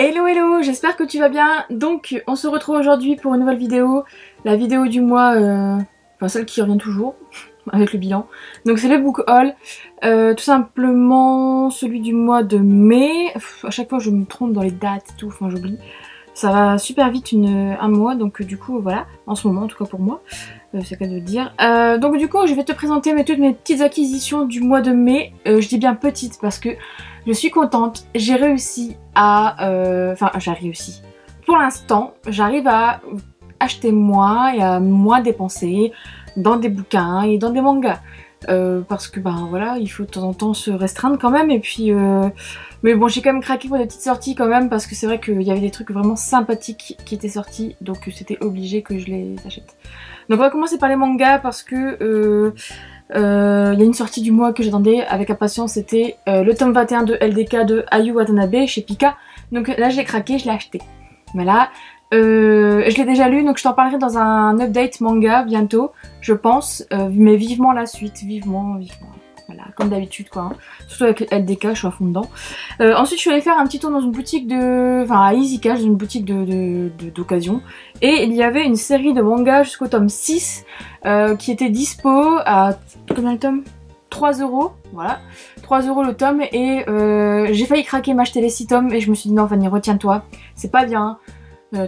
Hello hello, j'espère que tu vas bien. Donc on se retrouve aujourd'hui pour une nouvelle vidéo, la vidéo du mois, enfin celle qui revient toujours avec le bilan. Donc c'est le book haul, tout simplement celui du mois de mai. À chaque fois je me trompe dans les dates et tout, enfin j'oublie. Ça va super vite un mois, donc du coup voilà, en ce moment en tout cas pour moi, c'est le cas de le dire. Donc du coup je vais te présenter toutes mes petites acquisitions du mois de mai. Je dis bien petites parce que je suis contente, j'ai réussi à... Enfin j'ai réussi. Pour l'instant j'arrive à acheter moins et à moins dépenser dans des bouquins et dans des mangas. Parce que ben voilà, il faut de temps en temps se restreindre quand même, et puis mais bon, j'ai quand même craqué pour des petites sorties quand même, parce que c'est vrai qu'il y avait des trucs vraiment sympathiques qui étaient sortis, donc c'était obligé que je les achète. Donc on va commencer par les mangas parce que il y a une sortie du mois que j'attendais avec impatience, c'était le tome 21 de LDK de Ayu Watanabe chez Pika. Donc là j'ai craqué, je l'ai acheté. Voilà. Je l'ai déjà lu, donc je t'en parlerai dans un update manga bientôt, je pense, mais vivement la suite, vivement, voilà, comme d'habitude quoi, hein. Surtout avec LDK, je suis à fond dedans. Ensuite je suis allée faire un petit tour dans une boutique à Easy Cash, une boutique d'occasion, et il y avait une série de mangas jusqu'au tome 6 qui était dispo à, combien le tome ? 3 €, voilà, 3 € le tome, et j'ai failli craquer, m'acheter les 6 tomes, et je me suis dit non Fanny, retiens-toi, c'est pas bien.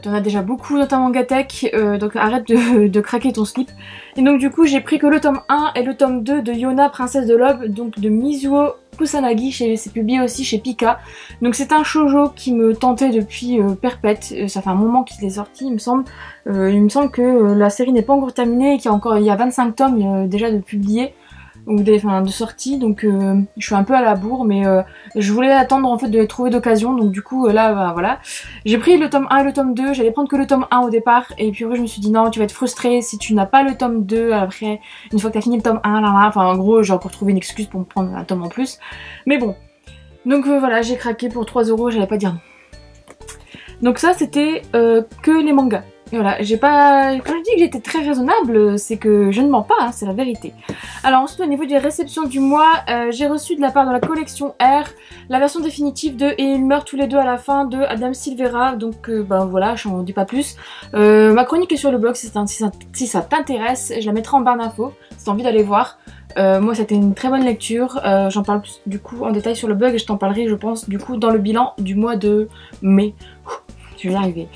T'en as déjà beaucoup dans ta mangatech, donc arrête de craquer ton slip. Et donc du coup j'ai pris que le tome 1 et le tome 2 de Yona, Princesse de l'Aube, donc de Mizuo Kusanagi, c'est publié aussi chez Pika. Donc c'est un shoujo qui me tentait depuis perpète, ça fait un moment qu'il est sorti il me semble. Il me semble que la série n'est pas encore terminée et qu'il y a 25 tomes déjà de publiés, ou de sortie, donc je suis un peu à la bourre, mais je voulais attendre en fait de les trouver d'occasion, donc du coup là bah, voilà, j'ai pris le tome 1 et le tome 2, j'allais prendre que le tome 1 au départ, et puis après je me suis dit non, tu vas être frustrée si tu n'as pas le tome 2 après, une fois que t'as fini le tome 1, là, enfin en gros j'ai encore trouvé une excuse pour me prendre un tome en plus, mais bon, donc voilà, j'ai craqué pour 3 €, j'allais pas dire non. Donc ça c'était que les mangas. Et voilà, j'ai pas... Quand je dis que j'étais très raisonnable, c'est que je ne mens pas, hein, c'est la vérité. Alors ensuite au niveau des réceptions du mois, j'ai reçu de la part de la collection R la version définitive de Et ils meurent tous les deux à la fin de Adam Silvera, donc ben voilà, je n'en dis pas plus. Ma chronique est sur le blog si ça t'intéresse, je la mettrai en barre d'infos si t'as envie d'aller voir. Moi c'était une très bonne lecture, j'en parle du coup en détail sur le blog et je t'en parlerai je pense du coup dans le bilan du mois de mai. Je vais y arriver.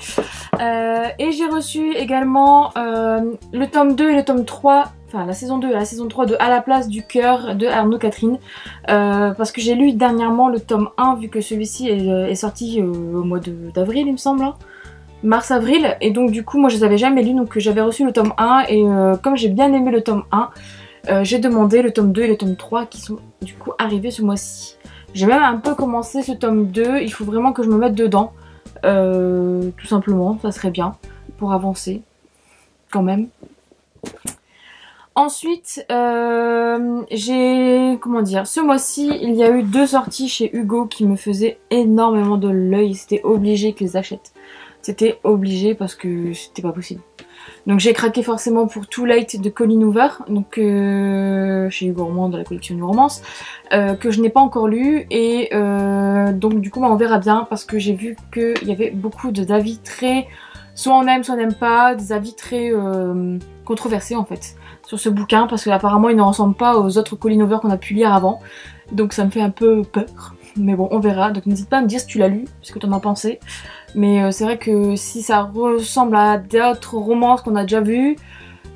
Et j'ai reçu également le tome 2 et le tome 3, enfin la saison 2 et la saison 3 de À la place du cœur de Arnaud Catherine, parce que j'ai lu dernièrement le tome 1 vu que celui-ci est sorti au mois d'avril il me semble, hein. Mars-avril, et donc du coup moi je les avais jamais lus, donc j'avais reçu le tome 1 et comme j'ai bien aimé le tome 1, j'ai demandé le tome 2 et le tome 3 qui sont du coup arrivés ce mois-ci. J'ai même un peu commencé ce tome 2, il faut vraiment que je me mette dedans. Tout simplement, ça serait bien pour avancer quand même. Ensuite, j'ai, comment dire, ce mois-ci, il y a eu 2 sorties chez Hugo qui me faisaient énormément de l'œil. C'était obligé que je les achète. C'était obligé parce que c'était pas possible. Donc j'ai craqué forcément pour Too Late de Colleen Hoover, donc chez Hugo Roman de la collection New Romance, que je n'ai pas encore lu, et donc du coup bah, on verra bien parce que j'ai vu qu'il y avait beaucoup d'avis très... soit on aime, soit on n'aime pas, des avis très controversés en fait sur ce bouquin, parce qu'apparemment il ne ressemble pas aux autres Colleen Hoover qu'on a pu lire avant, donc ça me fait un peu peur. Mais bon, on verra, donc n'hésite pas à me dire si tu l'as lu, ce que tu en as pensé. Mais c'est vrai que si ça ressemble à d'autres romances qu'on a déjà vues,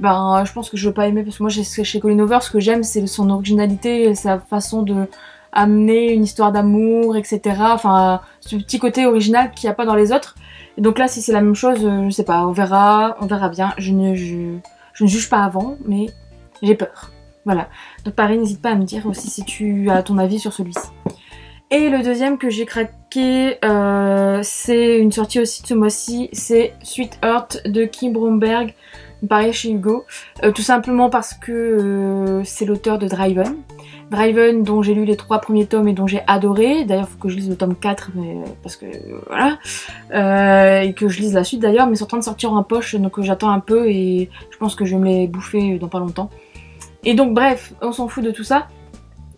ben je pense que je vais pas aimer, parce que moi chez Colleen Hoover, ce que j'aime c'est son originalité, sa façon de amener une histoire d'amour, etc. Enfin, ce petit côté original qu'il n'y a pas dans les autres. Et donc là, si c'est la même chose, je sais pas, on verra bien. Je ne juge pas avant, mais j'ai peur. Voilà. Donc pareil, n'hésite pas à me dire aussi si tu as ton avis sur celui-ci. Et le deuxième que j'ai craqué, c'est une sortie aussi de ce mois-ci, c'est Sweet Heart de Kim Bromberg, pareil chez Hugo, tout simplement parce que c'est l'auteur de Driven. Driven dont j'ai lu les 3 premiers tomes et dont j'ai adoré, d'ailleurs il faut que je lise le tome 4 mais, parce que voilà, et que je lise la suite d'ailleurs, mais c'est en train de sortir en poche donc j'attends un peu et je pense que je vais me les bouffer dans pas longtemps. Et donc bref, on s'en fout de tout ça.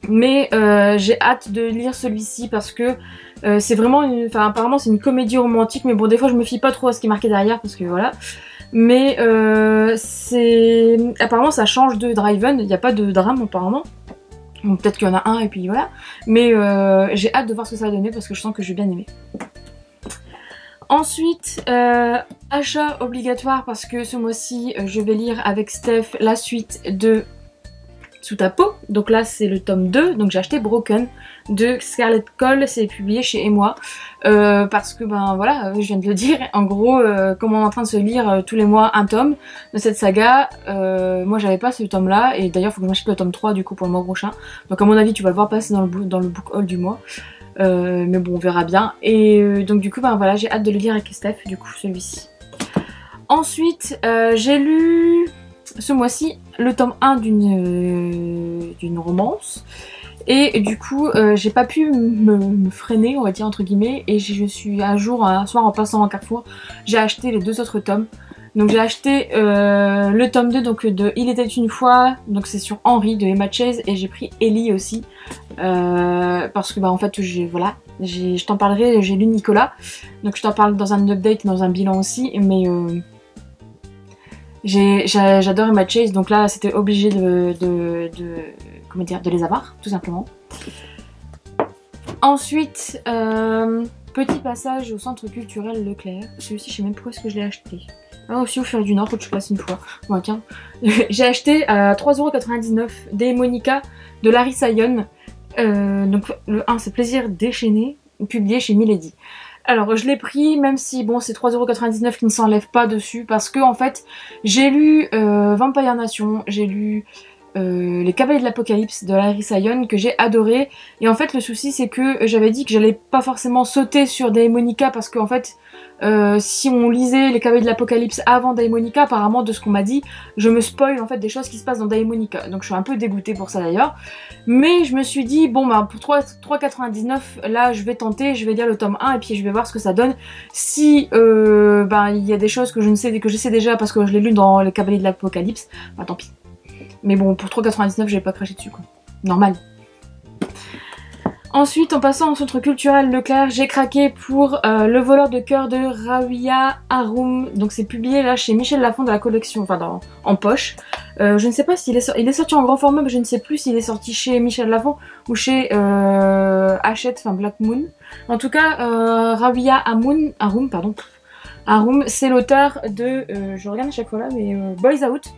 Mais j'ai hâte de lire celui-ci parce que c'est vraiment enfin apparemment c'est une comédie romantique, mais bon des fois je me fie pas trop à ce qui est marqué derrière parce que voilà. Mais apparemment ça change de Driven, il n'y a pas de drame apparemment. Bon, peut-être qu'il y en a un et puis voilà. Mais j'ai hâte de voir ce que ça va donner parce que je sens que je vais bien aimer. Ensuite, achat obligatoire parce que ce mois-ci je vais lire avec Steph la suite de Sous ta peau. Donc là c'est le tome 2, donc j'ai acheté Broken de Scarlett Cole, c'est publié chez Emoi. Parce que ben voilà, je viens de le dire, en gros comme on est en train de se lire tous les mois un tome de cette saga, moi j'avais pas ce tome là, et d'ailleurs il faut que j'achète le tome 3 du coup pour le mois prochain. Donc à mon avis tu vas le voir passer dans le book haul du mois. Mais bon on verra bien. Et donc du coup ben voilà, j'ai hâte de le lire avec Steph du coup celui-ci. Ensuite j'ai lu ce mois-ci le tome 1 d'une romance. Et du coup j'ai pas pu me freiner on va dire entre guillemets, et je suis un jour, un soir en passant en Carrefour, j'ai acheté les 2 autres tomes. Donc j'ai acheté le tome 2 donc de Il était une fois, donc c'est sur Henri de Emma Chase, et j'ai pris Ellie aussi parce que bah en fait voilà, je t'en parlerai, j'ai lu Nicolas, donc je t'en parle dans un update, dans un bilan aussi, mais j'adore Emma Chase, donc là c'était obligé comment dire, de les avoir, tout simplement. Ensuite, petit passage au centre culturel Leclerc. Celui-ci, je sais même pourquoi est-ce que je l'ai acheté. Ah, aussi au Furet du Nord, faut que je passe une fois. Bon, tiens. J'ai acheté à 3,99€ des Monica de Larissa Young. Donc le 1, c'est Plaisir déchaîné, publié chez Milady. Alors je l'ai pris, même si bon c'est 3,99€ qui ne s'enlève pas dessus, parce que en fait j'ai lu Vampire Nation, j'ai lu Les Cavaliers de l'Apocalypse de Larissa Young que j'ai adoré, et en fait le souci c'est que j'avais dit que j'allais pas forcément sauter sur Daemonica parce qu'en fait si on lisait Les Cavaliers de l'Apocalypse avant Daemonica, apparemment de ce qu'on m'a dit, je me spoil en fait des choses qui se passent dans Daemonica, donc je suis un peu dégoûtée pour ça d'ailleurs. Mais je me suis dit bon bah pour 3,99€ là je vais tenter, je vais lire le tome 1 et puis je vais voir ce que ça donne. Si ben il y a des choses que je sais déjà parce que je l'ai lu dans Les Cavaliers de l'Apocalypse, bah tant pis. Mais bon, pour 3,99€, j'ai pas craché dessus, quoi. Normal. Ensuite, en passant au centre culturel Leclerc, j'ai craqué pour Le voleur de cœur de Rawia Haroum. Donc c'est publié là chez Michel Lafon de la collection, enfin en poche. Je ne sais pas s'il il est sorti en grand format, mais je ne sais plus s'il est sorti chez Michel Lafon ou chez Hachette, enfin Black Moon. En tout cas, Rawia Haroum, pardon. Haroum, c'est l'auteur de, je regarde à chaque fois là, mais Boys Out.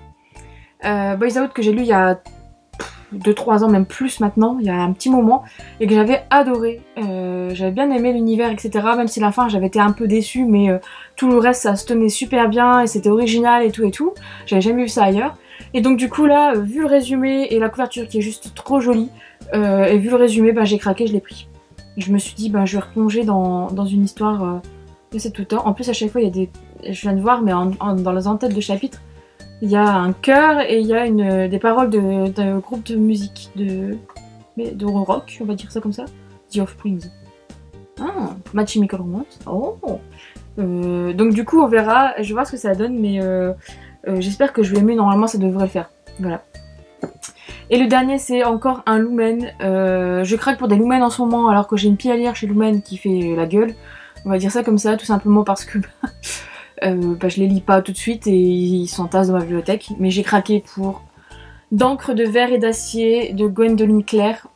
Boys Out que j'ai lu il y a 2-3 ans, même plus maintenant, il y a un petit moment, et que j'avais adoré. J'avais bien aimé l'univers, etc. Même si la fin j'avais été un peu déçue, mais tout le reste ça se tenait super bien et c'était original et tout. J'avais jamais vu ça ailleurs. Et donc du coup là, vu le résumé et la couverture qui est juste trop jolie, et vu le résumé, bah, j'ai craqué, je l'ai pris. Je me suis dit, bah, je vais replonger dans une histoire de cet auteur. En plus à chaque fois il y a des... Je viens de voir, mais dans les en-têtes de chapitres, il y a un chœur et il y a des paroles d'un groupe de musique, de rock, on va dire ça comme ça. The Offsprings. Ah, My Chemical Romance. Oh. Donc du coup on verra, je vais voir ce que ça donne, mais j'espère que je vais aimer, normalement ça devrait le faire. Voilà. Et le dernier c'est encore un Lumen. Je craque pour des Lumen en ce moment alors que j'ai une pile chez Lumen qui fait la gueule. On va dire ça comme ça, tout simplement parce que... bah, je les lis pas tout de suite et ils s'entassent dans ma bibliothèque, mais j'ai craqué pour D'encre de verre et d'acier de Gwendoline Claire.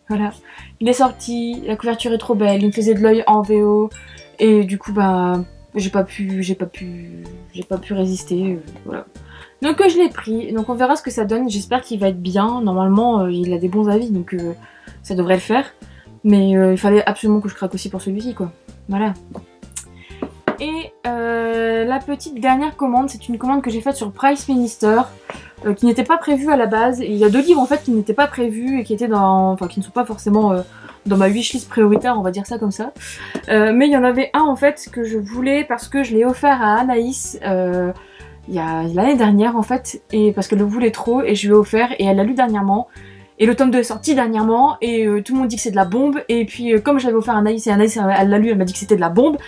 Voilà, il est sorti, la couverture est trop belle, il me faisait de l'œil en VO et du coup bah j'ai pas pu résister, voilà. Donc je l'ai pris, donc on verra ce que ça donne, j'espère qu'il va être bien, normalement il a des bons avis donc ça devrait le faire, mais il fallait absolument que je craque aussi pour celui-ci quoi, voilà. Et la petite dernière commande, c'est une commande que j'ai faite sur Price Minister, qui n'était pas prévue à la base. Et il y a 2 livres en fait qui n'étaient pas prévus et qui étaient qui ne sont pas forcément dans ma wishlist prioritaire, on va dire ça comme ça. Mais il y en avait un en fait que je voulais parce que je l'ai offert à Anaïs il y a l'année dernière en fait, et parce qu'elle le voulait trop et je lui ai offert et elle l'a lu dernièrement. Et le tome 2 est sorti dernièrement et tout le monde dit que c'est de la bombe. Et puis comme je l'avais offert à Anaïs et Anaïs elle l'a lu, elle m'a dit que c'était de la bombe.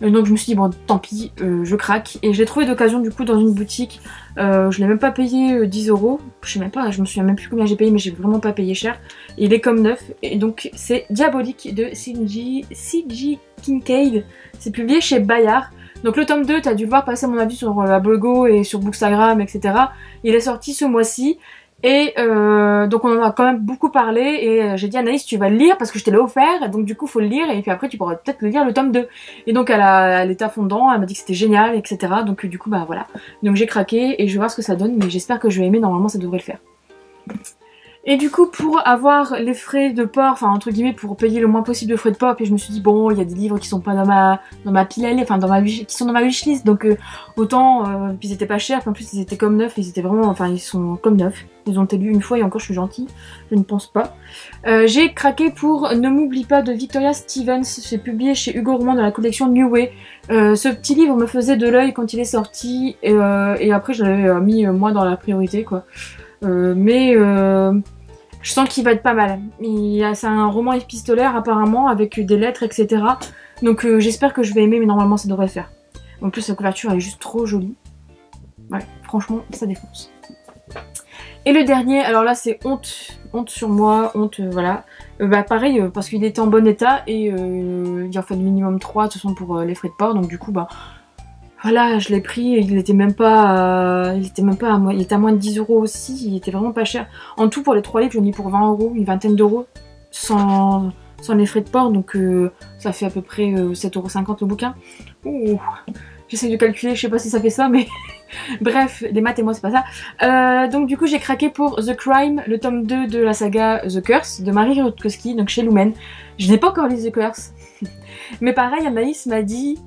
Donc je me suis dit bon tant pis, je craque. Et je l'ai trouvé d'occasion du coup dans une boutique. Je l'ai même pas payé 10 €. Je sais même pas, je me souviens même plus combien j'ai payé mais j'ai vraiment pas payé cher. Et il est comme neuf. Et donc c'est Diabolique de C.G. Kincaid. C'est publié chez Bayard. Donc le tome 2, t'as dû le voir passer à mon avis sur la Bogo et sur Bookstagram, etc. Il est sorti ce mois-ci. Et donc on en a quand même beaucoup parlé et j'ai dit à Anaïs tu vas le lire parce que je te l'ai offert, donc du coup faut le lire et puis après tu pourras peut-être le lire le tome 2. Et donc elle était à fond dedans, elle m'a dit que c'était génial, etc. Donc du coup bah voilà. Donc j'ai craqué et je vais voir ce que ça donne, mais j'espère que je vais aimer, normalement ça devrait le faire. Et du coup pour avoir les frais de port, enfin entre guillemets pour payer le moins possible de frais de port, puis je me suis dit bon il y a des livres qui sont pas dans ma pile à lire, enfin qui sont dans ma wishlist, donc autant, puis ils étaient pas chers, puis en plus ils étaient comme neufs, ils étaient vraiment, enfin ils sont comme neufs, ils ont été lus une fois et encore je suis gentille, je ne pense pas. J'ai craqué pour Ne m'oublie pas de Victoria Stevens, c'est publié chez Hugo Roman dans la collection New Way. Ce petit livre me faisait de l'œil quand il est sorti et après je l'avais mis moi dans la priorité quoi. Je sens qu'il va être pas mal. C'est un roman épistolaire apparemment avec des lettres etc. Donc j'espère que je vais aimer mais normalement ça devrait le faire. En plus la couverture elle est juste trop jolie. Ouais, franchement ça défonce. Et le dernier, alors là c'est honte sur moi, honte voilà. Bah pareil parce qu'il était en bon état et il en fallait minimum 3 de toute façon pour les frais de port donc du coup bah voilà, je l'ai pris et il était à moins de 10 € aussi, il était vraiment pas cher. En tout pour les 3 livres, je l'ai mis pour 20 €, une vingtaine d'euros, sans les frais de port, donc ça fait à peu près 7,50 € le bouquin. Ouh, j'essaie de calculer, je sais pas si ça fait ça, mais bref, les maths et moi c'est pas ça. Donc du coup j'ai craqué pour The Crime, le tome 2 de la saga The Curse, de Marie Rutkowski, donc chez Lumen. Je n'ai pas encore lu The Curse, mais pareil, Anaïs m'a dit...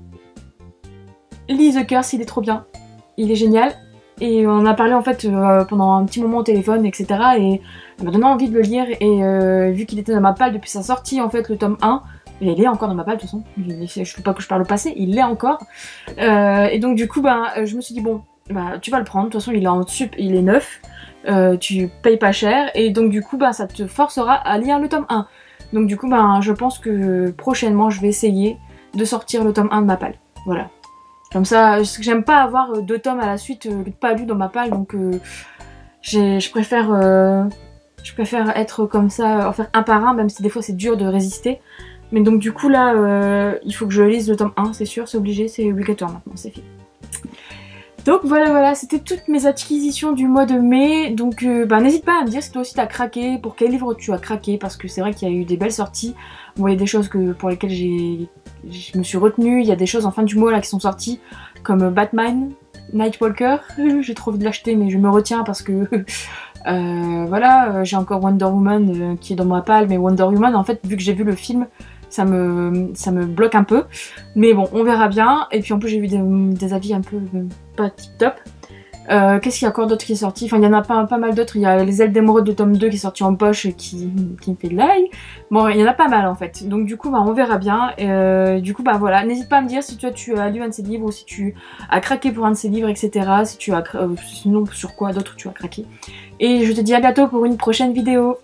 Lis The Curse, il est trop bien, il est génial et on en a parlé en fait pendant un petit moment au téléphone etc. et elle m'a donné envie de le lire et vu qu'il était dans ma palle depuis sa sortie en fait le tome 1, et il est encore dans ma palle de toute façon, je veux pas que je parle au passé, il l'est encore et donc du coup je me suis dit bon bah tu vas le prendre, de toute façon il est en sup, il est neuf, tu payes pas cher et donc du coup ça te forcera à lire le tome 1. Donc du coup je pense que prochainement je vais essayer de sortir le tome 1 de ma palle, voilà. Comme ça, j'aime pas avoir 2 tomes à la suite pas lus dans ma palle, donc je préfère être comme ça, en faire un par un, même si des fois c'est dur de résister. Mais donc du coup là, il faut que je lise le tome 1, c'est sûr, c'est obligé, c'est obligatoire maintenant, c'est fait. Donc voilà, c'était toutes mes acquisitions du mois de mai, donc n'hésite pas à me dire si toi aussi t'as craqué, pour quel livre tu as craqué, parce que c'est vrai qu'il y a eu des belles sorties. Bon, il y a des choses pour lesquelles je me suis retenue, il y a des choses en fin du mois là qui sont sorties, comme Batman, Nightwalker, j'ai trop envie de l'acheter mais je me retiens parce que voilà, j'ai encore Wonder Woman qui est dans ma palle, mais Wonder Woman en fait vu que j'ai vu le film, ça me bloque un peu, mais bon on verra bien. Et puis en plus j'ai vu des avis un peu pas tip top. Qu'est-ce qu'il y a encore d'autre qui est sorti? Enfin il y en a pas mal d'autres, il y a Les Ailes d'émeraude de tome 2 qui est sorti en poche qui me fait de l'ail. Bon il y en a pas mal en fait, donc du coup on verra bien. Du coup voilà, n'hésite pas à me dire si toi tu as lu un de ces livres ou si tu as craqué pour un de ces livres etc. Si tu as sinon sur quoi d'autre tu as craqué. Et je te dis à bientôt pour une prochaine vidéo.